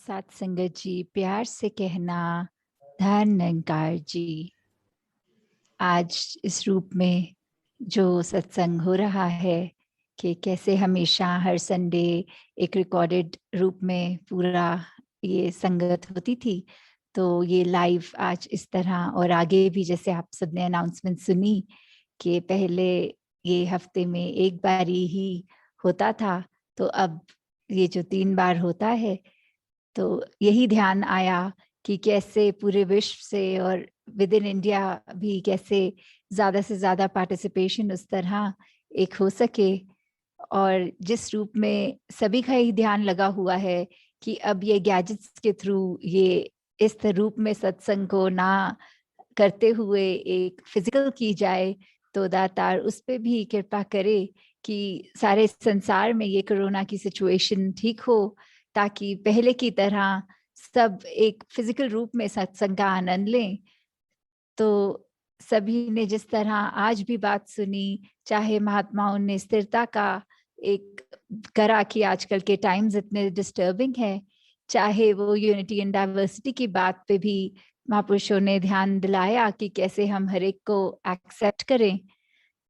साथ संगत जी, प्यार से कहना धन निरंकार जी। आज इस रूप में जो सत्संग हो रहा है कि कैसे हमेशा हर संडे एक रिकॉर्डेड रूप में पूरा ये संगत होती थी, तो ये लाइव आज इस तरह और आगे भी जैसे आप सबने अनाउंसमेंट सुनी कि पहले ये हफ्ते में एक बारी ही होता था, तो अब ये जो 3 बार होता है, तो यही ध्यान आया कि कैसे पूरे विश्व से और विद इन इंडिया भी कैसे ज़्यादा से ज़्यादा पार्टिसिपेशन उस तरह एक हो सके। और जिस रूप में सभी का ही ध्यान लगा हुआ है कि अब ये गैजेट्स के थ्रू ये इस रूप में सत्संग को ना करते हुए एक फिजिकल की जाए, तो दातार उस पे भी कृपा करे कि सारे संसार में ये कोरोना की सिचुएशन ठीक हो, ताकि पहले की तरह सब एक फिजिकल रूप में सत्संग का आनंद लें। तो सभी ने जिस तरह आज भी बात सुनी, चाहे महात्माओं ने स्थिरता का एक करा कि आजकल के टाइम्स इतने डिस्टर्बिंग है, चाहे वो यूनिटी एंड डाइवर्सिटी की बात पे भी महापुरुषों ने ध्यान दिलाया कि कैसे हम हर एक को एक्सेप्ट करें।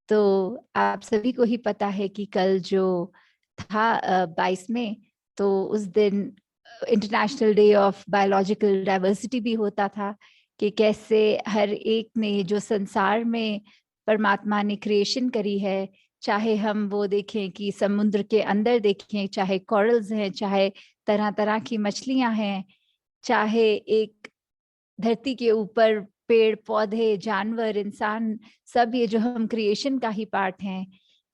तो आप सभी को ही पता है कि कल जो था 22 में, तो उस दिन international day of biological diversity भी होता था कि कैसे हर एक ने जो संसार में परमात्मा ने क्रिएशन करी है, चाहे हम वो देखें कि समुद्र के अंदर देखें, चाहे कॉरल्स हैं, चाहे तरह तरह की मछलियां हैं, चाहे एक धरती के ऊपर पेड़ पौधे जानवर इंसान, सब ये जो हम क्रिएशन का ही पार्ट हैं,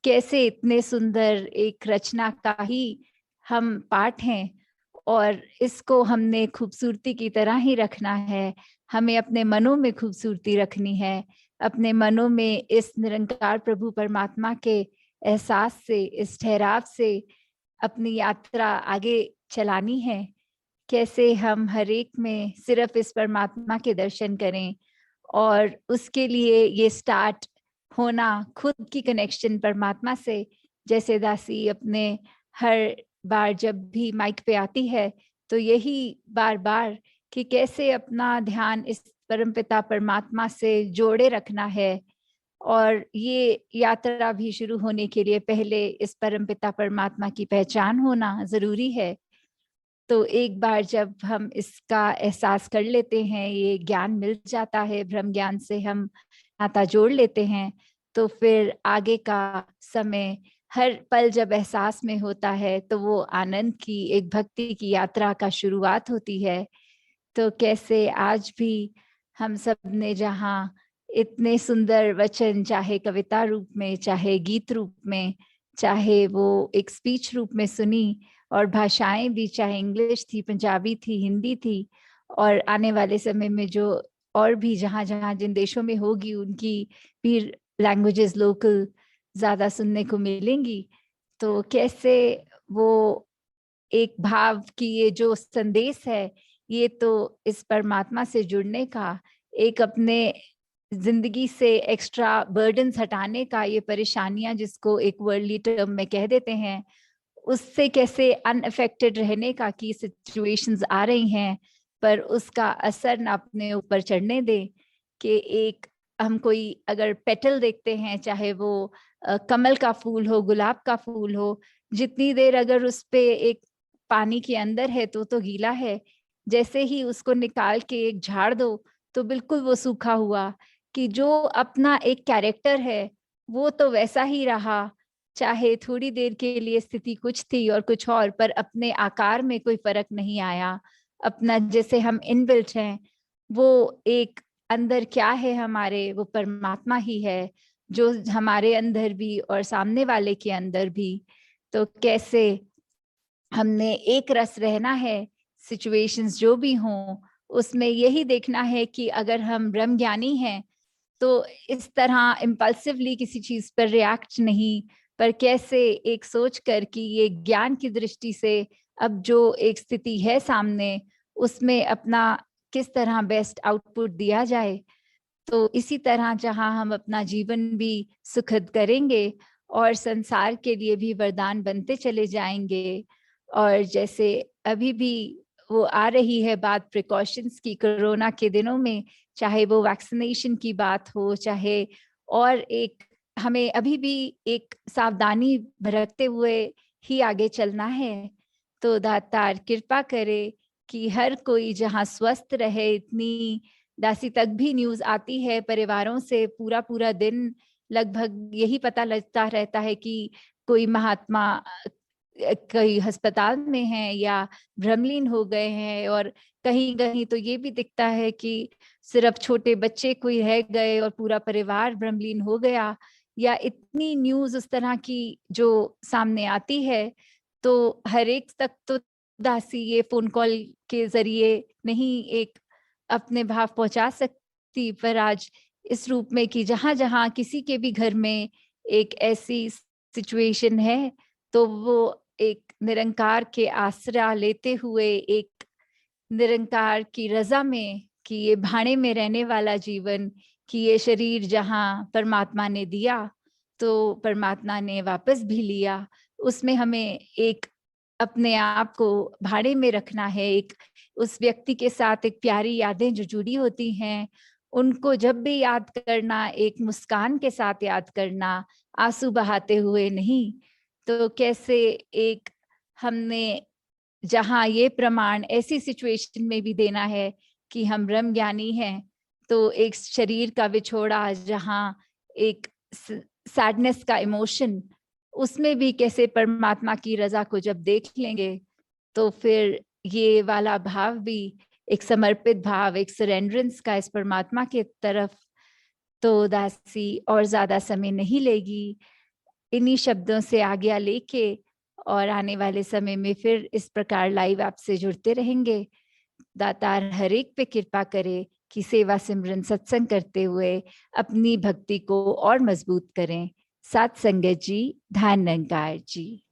कैसे इतने सुंदर एक रचना का ही हम पार्ट हैं। और इसको हमने खूबसूरती की तरह ही रखना है, हमें अपने मनों में खूबसूरती रखनी है, अपने मनों में इस निरंकार प्रभु परमात्मा के एहसास से, इस ठहराव से अपनी यात्रा आगे चलानी है। कैसे हम हर एक में सिर्फ इस परमात्मा के दर्शन करें, और उसके लिए ये स्टार्ट होना खुद की कनेक्शन परमात्मा से। जैसे दासी अपने हर बार जब भी माइक पे आती है, तो यही बार बार कि कैसे अपना ध्यान इस परमपिता परमात्मा से जोड़े रखना है। और ये यात्रा भी शुरू होने के लिए पहले इस परमपिता परमात्मा की पहचान होना जरूरी है। तो एक बार जब हम इसका एहसास कर लेते हैं, ये ज्ञान मिल जाता है, ब्रह्म ज्ञान से हम नाता जोड़ लेते हैं, तो फिर आगे का समय हर पल जब एहसास में होता है, तो वो आनंद की एक भक्ति की यात्रा का शुरुआत होती है। तो कैसे आज भी हम सब ने जहाँ इतने सुंदर वचन, चाहे कविता रूप में, चाहे गीत रूप में, चाहे वो एक स्पीच रूप में सुनी, और भाषाएं भी चाहे इंग्लिश थी, पंजाबी थी, हिंदी थी, और आने वाले समय में जो और भी जहाँ जहाँ जिन देशों में होगी उनकी भी लैंग्वेजेस लोकल ज्यादा सुनने को मिलेंगी। तो कैसे वो एक भाव की ये जो संदेश है, ये तो इस परमात्मा से जुड़ने का, एक अपने जिंदगी से एक्स्ट्रा बर्डन्स हटाने का, ये परेशानियां जिसको एक वर्ल्डली टर्म में कह देते हैं, उससे कैसे अनअफेक्टेड रहने का, कि सिचुएशंस आ रही हैं पर उसका असर ना अपने ऊपर चढ़ने दे। कि एक हम कोई अगर पेटल देखते हैं, चाहे वो कमल का फूल हो, गुलाब का फूल हो, जितनी देर अगर उस पे एक पानी के अंदर है तो गीला है, जैसे ही उसको निकाल के एक झाड़ दो तो बिल्कुल वो सूखा हुआ। कि जो अपना एक कैरेक्टर है वो तो वैसा ही रहा, चाहे थोड़ी देर के लिए स्थिति कुछ थी और कुछ और, पर अपने आकार में कोई फर्क नहीं आया। अपना जैसे हम इनबिल्ट हैं, वो एक अंदर क्या है हमारे, वो परमात्मा ही है जो हमारे अंदर भी और सामने वाले के अंदर भी। तो कैसे हमने एक रस रहना है, सिचुएशंस जो भी हों उसमें यही देखना है कि अगर हम ब्रह्म ज्ञानी हैं तो इस तरह इम्पल्सिवली किसी चीज पर रिएक्ट नहीं, पर कैसे एक सोच कर कि ये ज्ञान की दृष्टि से अब जो एक स्थिति है सामने, उसमें अपना किस तरह बेस्ट आउटपुट दिया जाए। तो इसी तरह जहां हम अपना जीवन भी सुखद करेंगे और संसार के लिए भी वरदान बनते चले जाएंगे। और जैसे अभी भी वो आ रही है बात प्रिकॉशंस की कोरोना के दिनों में, चाहे वो वैक्सीनेशन की बात हो, चाहे और एक हमें अभी भी एक सावधानी बरतते हुए ही आगे चलना है। तो दातार कृपा करे कि हर कोई जहाँ स्वस्थ रहे। इतनी दासी तक भी न्यूज़ आती है परिवारों से, पूरा पूरा दिन लगभग यही पता लगता रहता है कि कोई महात्मा कई अस्पताल में हैं या भ्रमलीन हो गए हैं, और कहीं-कहीं तो ये भी दिखता है कि सिर्फ छोटे बच्चे कोई रह गए और पूरा परिवार भ्रमलीन हो गया, या इतनी न्यूज़ उस तरह की जो सामने आती है। तो हर एक तक तो दासी ये फ़ोन कॉल के ज़रिए नहीं एक अपने भाव पहुँचा सकती, पर आज इस रूप में कि जहाँ-जहाँ किसी के भी घर में एक ऐसी सिचुएशन है, तो वो एक निरंकार के आसरा लेते हुए, एक निरंकार की रज़ा में कि ये भाड़े में रहने वाला जीवन, कि ये शरीर जहाँ परमात्मा ने दिया, तो परमात्मा ने वापस भी लिया। उसमें हमें एक अपने आप को भाड़े में रखना है, एक उस व्यक्ति के साथ एक प्यारी यादें जो जुड़ी होती हैं, उनको जब भी याद करना, एक मुस्कान के साथ याद करना, आँसू बहाते हुए नहीं। तो कैसे एक हमने जहाँ ये प्रमाण ऐसी सिचुएशन में भी देना है कि हम ब्रह्म ज्ञानी हैं, तो एक शरीर का विछोड़ा जहाँ एक सैडनेस का इमोशन, उसमें भी कैसे परमात्मा की रज़ा को जब देख लेंगे, तो फिर ये वाला भाव भी एक समर्पित भाव, एक सरेंडरेंस का इस परमात्मा के तरफ, तो दासी और ज़्यादा समय नहीं लेगी। इन्हीं शब्दों से आज्ञा लेके और आने वाले समय में फिर इस प्रकार लाइव आपसे जुड़ते रहेंगे। दातार हर एक पे कृपा करे कि सेवा सिमरन सत्संग करते हुए अपनी भक्ति को और मजबूत करें। सात संगत जी, ध्यान निरंकार जी।